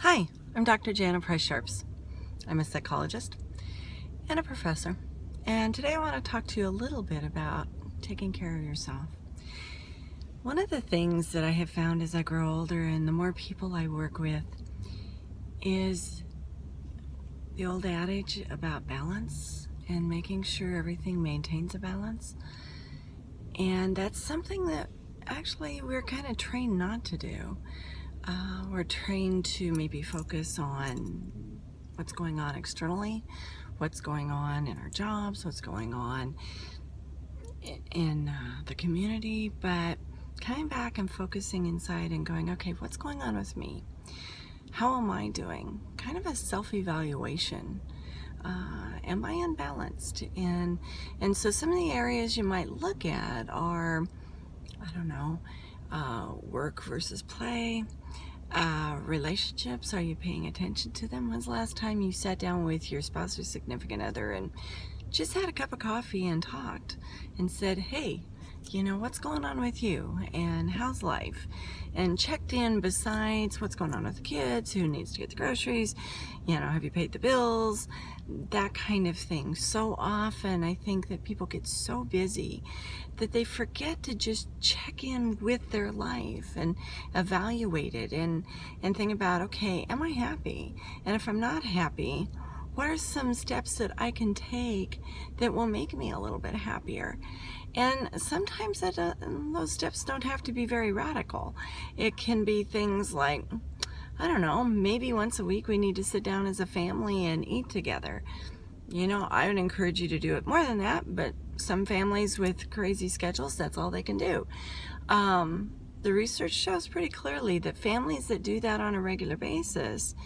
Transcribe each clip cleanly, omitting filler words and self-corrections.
Hi, I'm Dr. Jana Price Sharps. I'm a psychologist and a professor, and today I want to talk to you a little bit about taking care of yourself. One of the things that I have found as I grow older and the more people I work with is the old adage about balance and making sure everything maintains a balance. And that's something that actually we're kind of trained not to do. We're trained to maybe focus on what's going on externally, what's going on in our jobs, what's going on in the community, but coming back and focusing inside and going, okay, what's going on with me? How am I doing? Kind of a self-evaluation. Am I unbalanced? And so some of the areas you might look at are, I don't know, work versus play, relationships. Are you paying attention to them? When's the last time you sat down with your spouse or significant other and just had a cup of coffee and talked and said, hey, what's going on with you and how's life? And checked in besides what's going on with the kids, who needs to get the groceries, have you paid the bills, that kind of thing. So often I think that people get so busy that they forget to just check in with their life and evaluate it and think about, okay, am I happy? And if I'm not happy, what are some steps that I can take that will make me a little bit happier? And sometimes those steps don't have to be very radical. It can be things like, I don't know, maybe once a week we need to sit down as a family and eat together. I would encourage you to do it more than that, but some families with crazy schedules, that's all they can do. The research shows pretty clearly that families that do that on a regular basis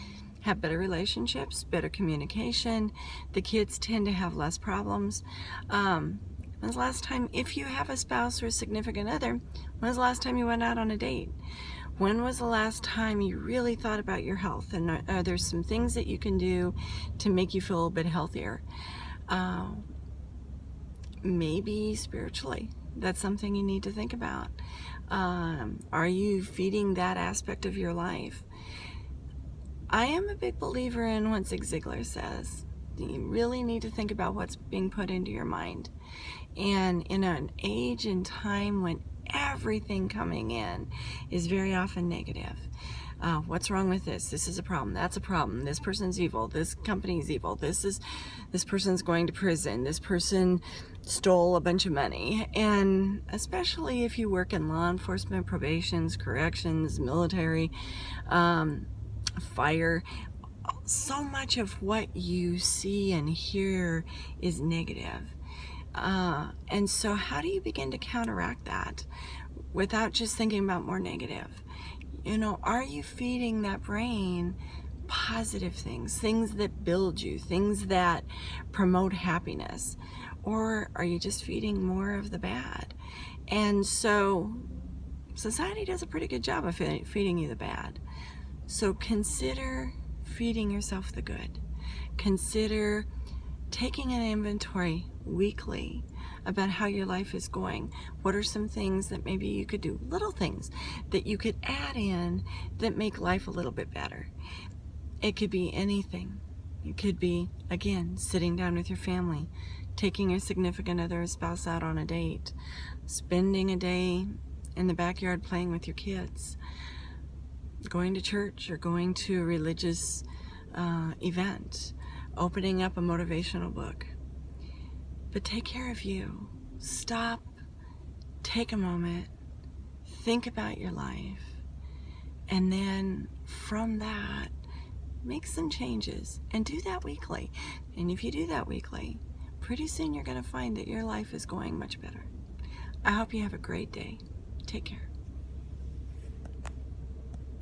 have better relationships, better communication. The kids tend to have less problems. When's the last time, if you have a spouse or a significant other, when's the last time you went out on a date? When was the last time you really thought about your health? And are there some things that you can do to make you feel a bit healthier? Maybe spiritually. That's something you need to think about. Are you feeding that aspect of your life? I am a big believer in what Zig Ziglar says. You really need to think about what's being put into your mind. And in an age and time when everything coming in is very often negative. What's wrong with this? This is a problem. That's a problem. This person's evil. This company's evil. This person's going to prison. This person stole a bunch of money. And especially if you work in law enforcement, probations, corrections, military, fire, so much of what you see and hear is negative. And so how do you begin to counteract that without just thinking about more negative? Are you feeding that brain positive things that build you, things that promote happiness? Or are you just feeding more of the bad? And so society does a pretty good job of feeding you the bad. So consider feeding yourself the good. Consider taking an inventory weekly about how your life is going. What are some things that maybe you could do, little things that you could add in that make life a little bit better? It could be anything. It could be, again, sitting down with your family, taking your significant other or spouse out on a date, spending a day in the backyard playing with your kids, going to church or going to a religious event, opening up a motivational book. But take care of you. Stop, take a moment, think about your life, and then from that, make some changes and do that weekly. And if you do that weekly, pretty soon you're going to find that your life is going much better. I hope you have a great day. Take care.